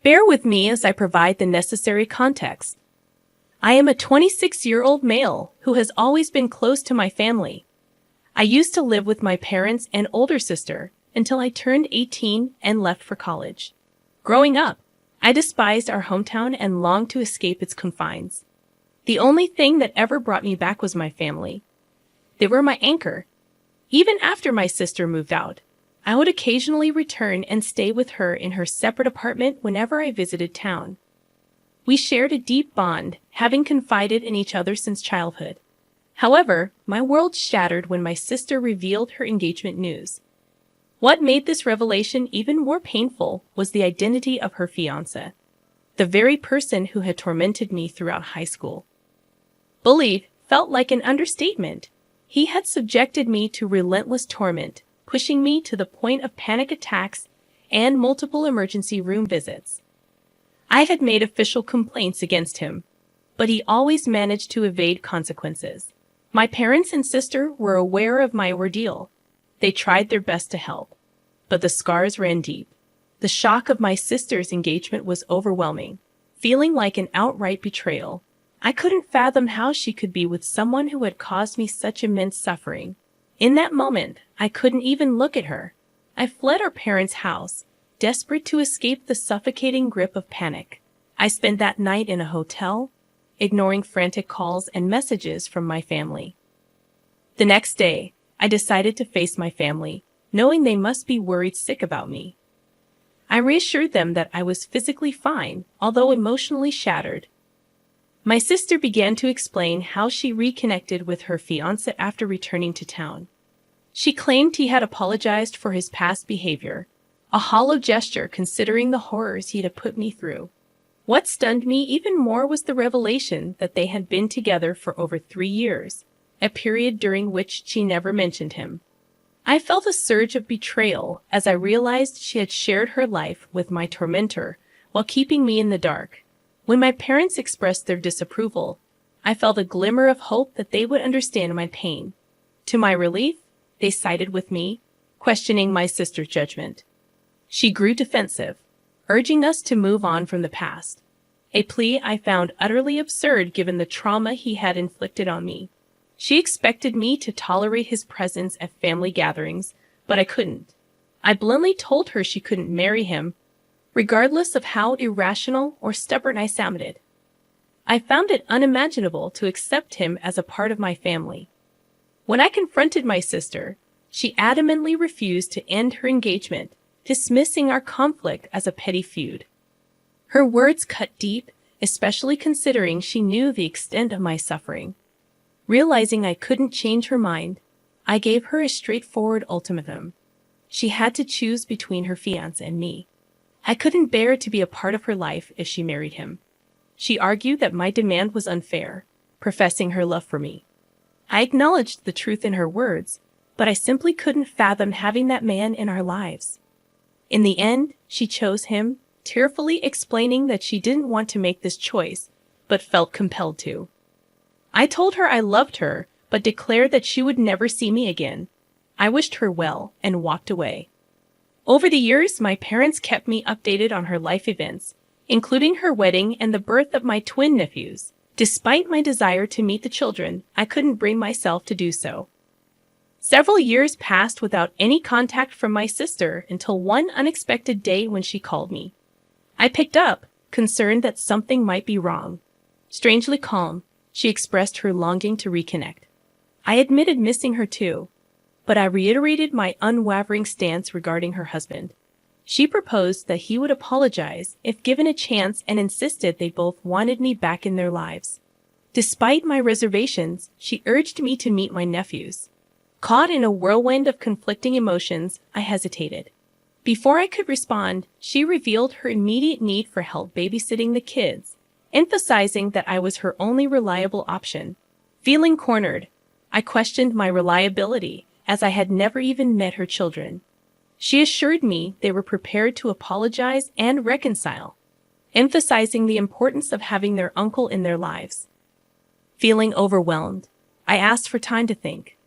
Bear with me as I provide the necessary context. I am a 26-year-old male who has always been close to my family. I used to live with my parents and older sister until I turned 18 and left for college. Growing up, I despised our hometown and longed to escape its confines. The only thing that ever brought me back was my family. They were my anchor. Even after my sister moved out, I would occasionally return and stay with her in her separate apartment whenever I visited town. We shared a deep bond, having confided in each other since childhood. However, my world shattered when my sister revealed her engagement news. What made this revelation even more painful was the identity of her fiancé, the very person who had tormented me throughout high school. Bullied felt like an understatement. He had subjected me to relentless torment, pushing me to the point of panic attacks and multiple emergency room visits. I had made official complaints against him, but he always managed to evade consequences. My parents and sister were aware of my ordeal. They tried their best to help, but the scars ran deep. The shock of my sister's engagement was overwhelming, feeling like an outright betrayal. I couldn't fathom how she could be with someone who had caused me such immense suffering. In that moment, I couldn't even look at her. I fled our parents' house, desperate to escape the suffocating grip of panic. I spent that night in a hotel, ignoring frantic calls and messages from my family. The next day, I decided to face my family, knowing they must be worried sick about me. I reassured them that I was physically fine, although emotionally shattered. My sister began to explain how she reconnected with her fiancé after returning to town. She claimed he had apologized for his past behavior, a hollow gesture considering the horrors he had put me through. What stunned me even more was the revelation that they had been together for over 3 years, a period during which she never mentioned him. I felt a surge of betrayal as I realized she had shared her life with my tormentor while keeping me in the dark. When my parents expressed their disapproval, I felt a glimmer of hope that they would understand my pain. To my relief, they sided with me, questioning my sister's judgment. She grew defensive, urging us to move on from the past, a plea I found utterly absurd given the trauma he had inflicted on me. She expected me to tolerate his presence at family gatherings, but I couldn't. I bluntly told her she couldn't marry him, regardless of how irrational or stubborn I sounded. I found it unimaginable to accept him as a part of my family. When I confronted my sister, she adamantly refused to end her engagement, dismissing our conflict as a petty feud. Her words cut deep, especially considering she knew the extent of my suffering. Realizing I couldn't change her mind, I gave her a straightforward ultimatum. She had to choose between her fiancé and me. I couldn't bear to be a part of her life if she married him. She argued that my demand was unfair, professing her love for me. I acknowledged the truth in her words, but I simply couldn't fathom having that man in our lives. In the end, she chose him, tearfully explaining that she didn't want to make this choice, but felt compelled to. I told her I loved her, but declared that she would never see me again. I wished her well and walked away. Over the years, my parents kept me updated on her life events, including her wedding and the birth of my twin nephews. Despite my desire to meet the children, I couldn't bring myself to do so. Several years passed without any contact from my sister until one unexpected day when she called me. I picked up, concerned that something might be wrong. Strangely calm, she expressed her longing to reconnect. I admitted missing her too, but I reiterated my unwavering stance regarding her husband. She proposed that he would apologize if given a chance and insisted they both wanted me back in their lives. Despite my reservations, she urged me to meet my nephews. Caught in a whirlwind of conflicting emotions, I hesitated. Before I could respond, she revealed her immediate need for help babysitting the kids, emphasizing that I was her only reliable option. Feeling cornered, I questioned my reliability, as I had never even met her children. She assured me they were prepared to apologize and reconcile, emphasizing the importance of having their uncle in their lives. Feeling overwhelmed, I asked for time to think.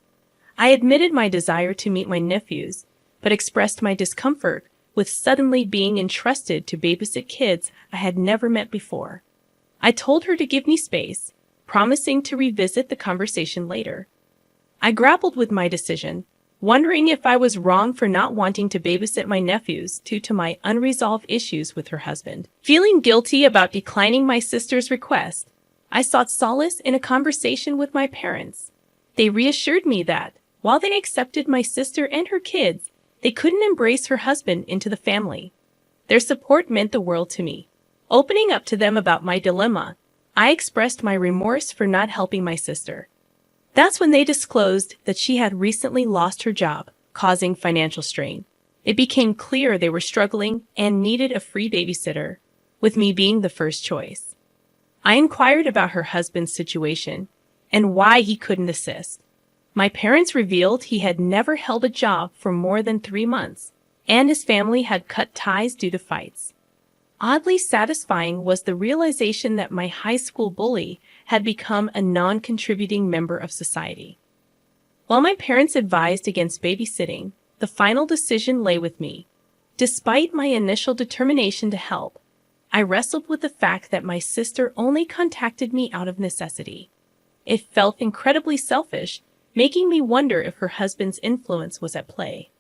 I admitted my desire to meet my nephews, but expressed my discomfort with suddenly being entrusted to babysit kids I had never met before. I told her to give me space, promising to revisit the conversation later. I grappled with my decision, wondering if I was wrong for not wanting to babysit my nephews due to my unresolved issues with her husband. Feeling guilty about declining my sister's request, I sought solace in a conversation with my parents. They reassured me that, while they accepted my sister and her kids, they couldn't embrace her husband into the family. Their support meant the world to me. Opening up to them about my dilemma, I expressed my remorse for not helping my sister. That's when they disclosed that she had recently lost her job, causing financial strain. It became clear they were struggling and needed a free babysitter, with me being the first choice. I inquired about her husband's situation and why he couldn't assist. My parents revealed he had never held a job for more than 3 months, and his family had cut ties due to fights. Oddly satisfying was the realization that my high school bully had become a non-contributing member of society. While my parents advised against babysitting, the final decision lay with me. Despite my initial determination to help, I wrestled with the fact that my sister only contacted me out of necessity. It felt incredibly selfish, making me wonder if her husband's influence was at play.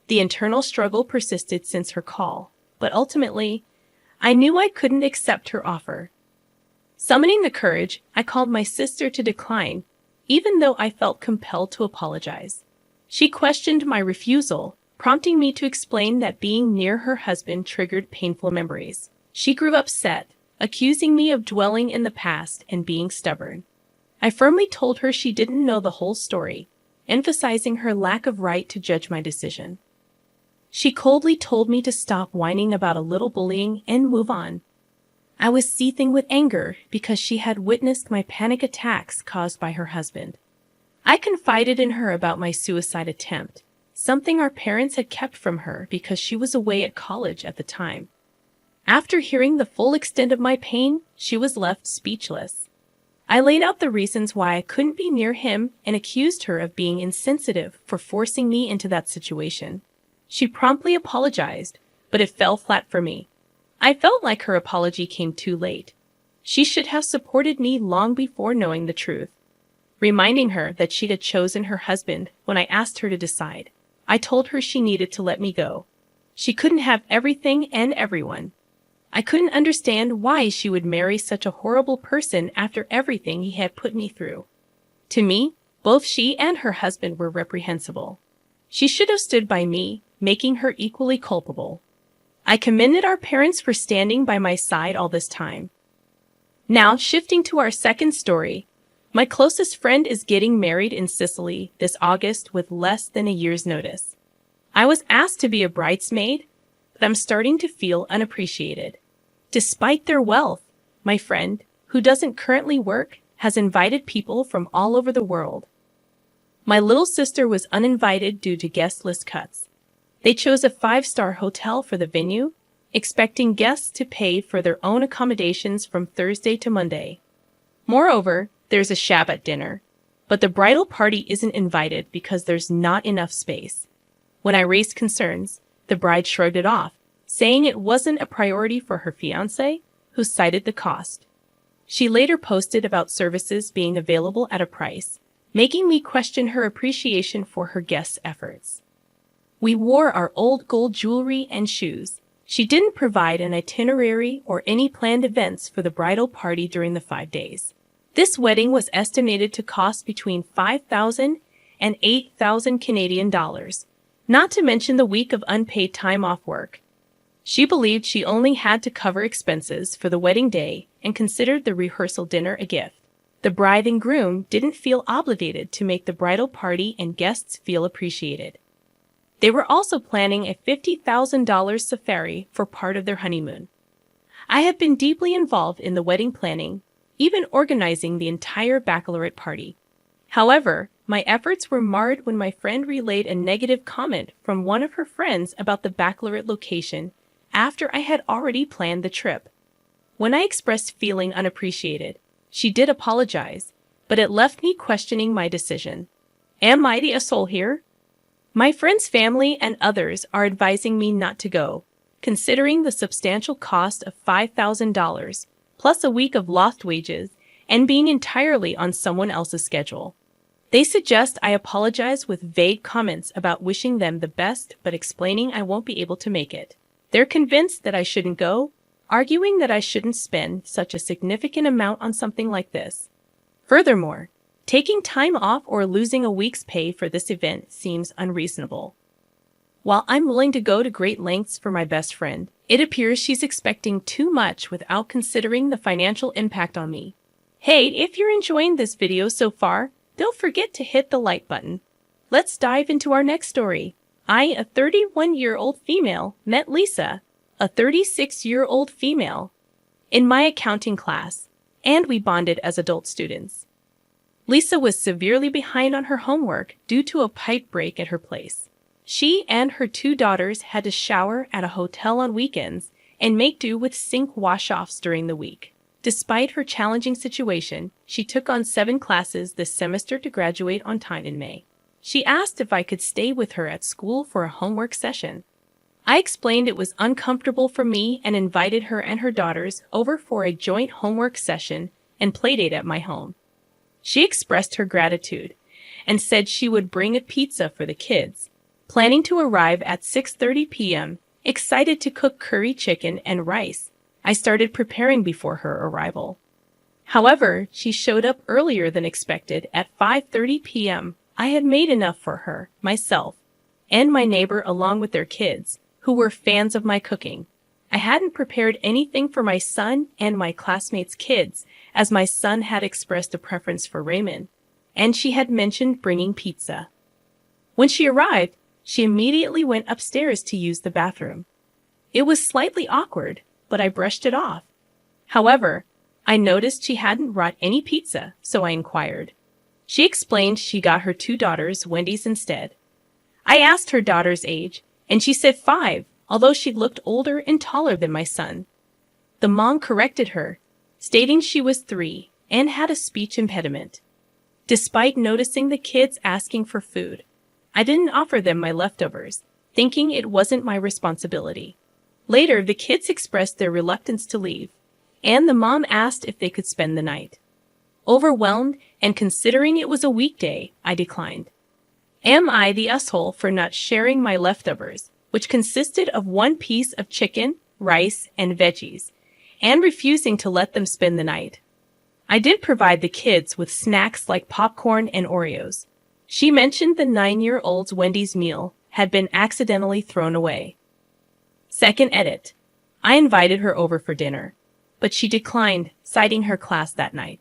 The internal struggle persisted since her call, but ultimately, I knew I couldn't accept her offer. Summoning the courage, I called my sister to decline, even though I felt compelled to apologize. She questioned my refusal, prompting me to explain that being near her husband triggered painful memories. She grew upset, accusing me of dwelling in the past and being stubborn. I firmly told her she didn't know the whole story, emphasizing her lack of right to judge my decision. She coldly told me to stop whining about a little bullying and move on. I was seething with anger because she had witnessed my panic attacks caused by her husband. I confided in her about my suicide attempt, something our parents had kept from her because she was away at college at the time. After hearing the full extent of my pain, she was left speechless. I laid out the reasons why I couldn't be near him and accused her of being insensitive for forcing me into that situation. She promptly apologized, but it fell flat for me. I felt like her apology came too late. She should have supported me long before knowing the truth. Reminding her that she had chosen her husband when I asked her to decide, I told her she needed to let me go. She couldn't have everything and everyone. I couldn't understand why she would marry such a horrible person after everything he had put me through. To me, both she and her husband were reprehensible. She should have stood by me, making her equally culpable. I commended our parents for standing by my side all this time. Now, shifting to our second story, my closest friend is getting married in Sicily this August with less than a year's notice. I was asked to be a bridesmaid, but I'm starting to feel unappreciated. Despite their wealth, my friend, who doesn't currently work, has invited people from all over the world. My little sister was uninvited due to guest list cuts. They chose a 5-star hotel for the venue, expecting guests to pay for their own accommodations from Thursday to Monday. Moreover, there's a Shabbat dinner, but the bridal party isn't invited because there's not enough space. When I raised concerns, the bride shrugged it off, saying it wasn't a priority for her fiancé, who cited the cost. She later posted about services being available at a price, making me question her appreciation for her guests' efforts. We wore our old gold jewelry and shoes. She didn't provide an itinerary or any planned events for the bridal party during the 5 days. This wedding was estimated to cost between $5,000 and $8,000 Canadian dollars, not to mention the week of unpaid time off work. She believed she only had to cover expenses for the wedding day and considered the rehearsal dinner a gift. The bride and groom didn't feel obligated to make the bridal party and guests feel appreciated. They were also planning a $50,000 safari for part of their honeymoon. I have been deeply involved in the wedding planning, even organizing the entire baccalaureate party. However, my efforts were marred when my friend relayed a negative comment from one of her friends about the baccalaureate location after I had already planned the trip. When I expressed feeling unappreciated, she did apologize, but it left me questioning my decision. Am I the asshole here? My friends' family and others are advising me not to go, considering the substantial cost of $5,000, plus a week of lost wages, and being entirely on someone else's schedule. They suggest I apologize with vague comments about wishing them the best but explaining I won't be able to make it. They're convinced that I shouldn't go, arguing that I shouldn't spend such a significant amount on something like this. Furthermore, taking time off or losing a week's pay for this event seems unreasonable. While I'm willing to go to great lengths for my best friend, it appears she's expecting too much without considering the financial impact on me. Hey, if you're enjoying this video so far, don't forget to hit the like button. Let's dive into our next story. I, a 31-year-old female, met Lisa, a 36-year-old female, in my accounting class, and we bonded as adult students. Lisa was severely behind on her homework due to a pipe break at her place. She and her 2 daughters had to shower at a hotel on weekends and make do with sink wash-offs during the week. Despite her challenging situation, she took on 7 classes this semester to graduate on time in May. She asked if I could stay with her at school for a homework session. I explained it was uncomfortable for me and invited her and her daughters over for a joint homework session and playdate at my home. She expressed her gratitude and said she would bring a pizza for the kids, planning to arrive at 6:30 p.m., excited to cook curry chicken and rice. I started preparing before her arrival. However, she showed up earlier than expected at 5:30 p.m. I had made enough for her, myself, and my neighbor along with their kids, who were fans of my cooking. I hadn't prepared anything for my son and my classmates' kids, as my son had expressed a preference for ramen, and she had mentioned bringing pizza. When she arrived, she immediately went upstairs to use the bathroom. It was slightly awkward, but I brushed it off. However, I noticed she hadn't brought any pizza, so I inquired. She explained she got her 2 daughters Wendy's instead. I asked her daughter's age, and she said 5, although she looked older and taller than my son. The mom corrected her, stating she was 3 and had a speech impediment. Despite noticing the kids asking for food, I didn't offer them my leftovers, thinking it wasn't my responsibility. Later, the kids expressed their reluctance to leave, and the mom asked if they could spend the night. Overwhelmed and considering it was a weekday, I declined. Am I the asshole for not sharing my leftovers, which consisted of 1 piece of chicken, rice, and veggies, and refusing to let them spend the night? I did provide the kids with snacks like popcorn and Oreos. She mentioned the 9-year-old's Wendy's meal had been accidentally thrown away. Second edit. I invited her over for dinner, but she declined, citing her class that night.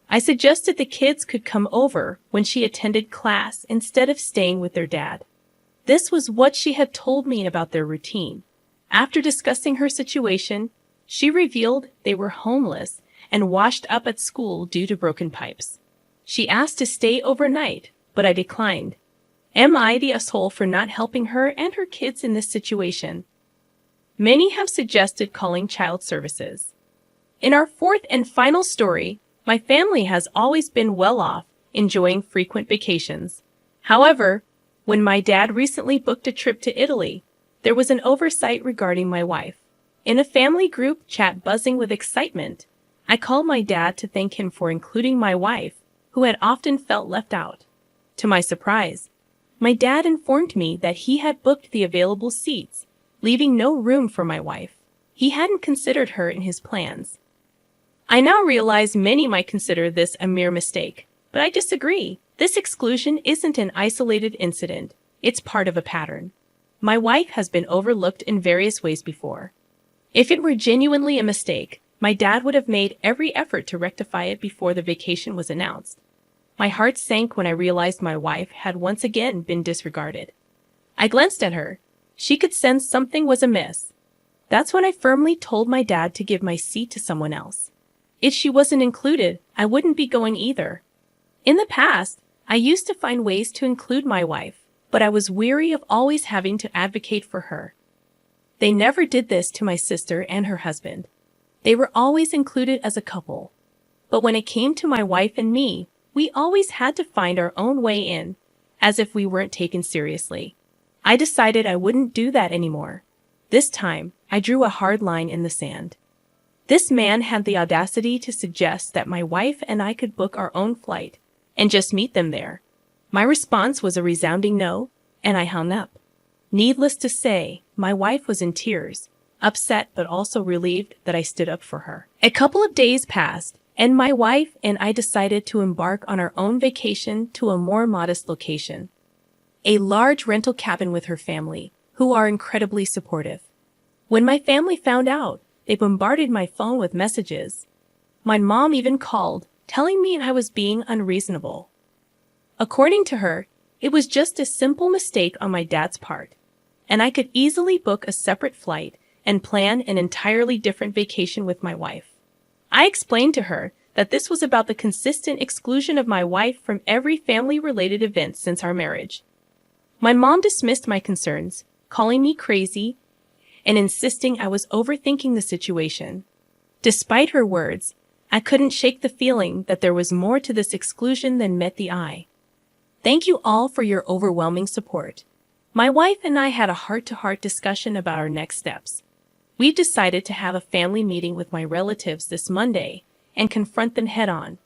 I suggested the kids could come over when she attended class instead of staying with their dad. This was what she had told me about their routine. After discussing her situation, she revealed they were homeless and washed up at school due to broken pipes. She asked to stay overnight, but I declined. Am I the asshole for not helping her and her kids in this situation? Many have suggested calling child services. In our 4th and final story, my family has always been well off, enjoying frequent vacations. However, when my dad recently booked a trip to Italy, there was an oversight regarding my wife. In a family group chat buzzing with excitement, I called my dad to thank him for including my wife, who had often felt left out. To my surprise, my dad informed me that he had booked the available seats, leaving no room for my wife. He hadn't considered her in his plans. I now realize many might consider this a mere mistake, but I disagree. This exclusion isn't an isolated incident. It's part of a pattern. My wife has been overlooked in various ways before. If it were genuinely a mistake, my dad would have made every effort to rectify it before the vacation was announced. My heart sank when I realized my wife had once again been disregarded. I glanced at her. She could sense something was amiss. That's when I firmly told my dad to give my seat to someone else. If she wasn't included, I wouldn't be going either. In the past, I used to find ways to include my wife, but I was weary of always having to advocate for her. They never did this to my sister and her husband. They were always included as a couple. But when it came to my wife and me, we always had to find our own way in, as if we weren't taken seriously. I decided I wouldn't do that anymore. This time, I drew a hard line in the sand. This man had the audacity to suggest that my wife and I could book our own flight and just meet them there. My response was a resounding no, and I hung up. Needless to say, my wife was in tears, upset but also relieved that I stood up for her. A couple of days passed, and my wife and I decided to embark on our own vacation to a more modest location. A large rental cabin with her family, who are incredibly supportive. When my family found out, they bombarded my phone with messages. My mom even called, telling me I was being unreasonable. According to her, it was just a simple mistake on my dad's part, and I could easily book a separate flight and plan an entirely different vacation with my wife. I explained to her that this was about the consistent exclusion of my wife from every family-related event since our marriage. My mom dismissed my concerns, calling me crazy and insisting I was overthinking the situation. Despite her words, I couldn't shake the feeling that there was more to this exclusion than met the eye. Thank you all for your overwhelming support. My wife and I had a heart-to-heart discussion about our next steps. We've decided to have a family meeting with my relatives this Monday and confront them head-on.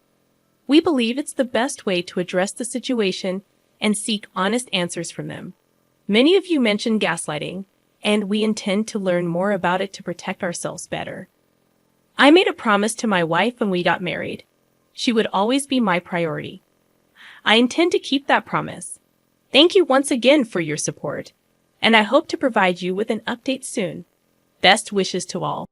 We believe it's the best way to address the situation and seek honest answers from them. Many of you mentioned gaslighting, and we intend to learn more about it to protect ourselves better. I made a promise to my wife when we got married. She would always be my priority. I intend to keep that promise. Thank you once again for your support, and I hope to provide you with an update soon. Best wishes to all.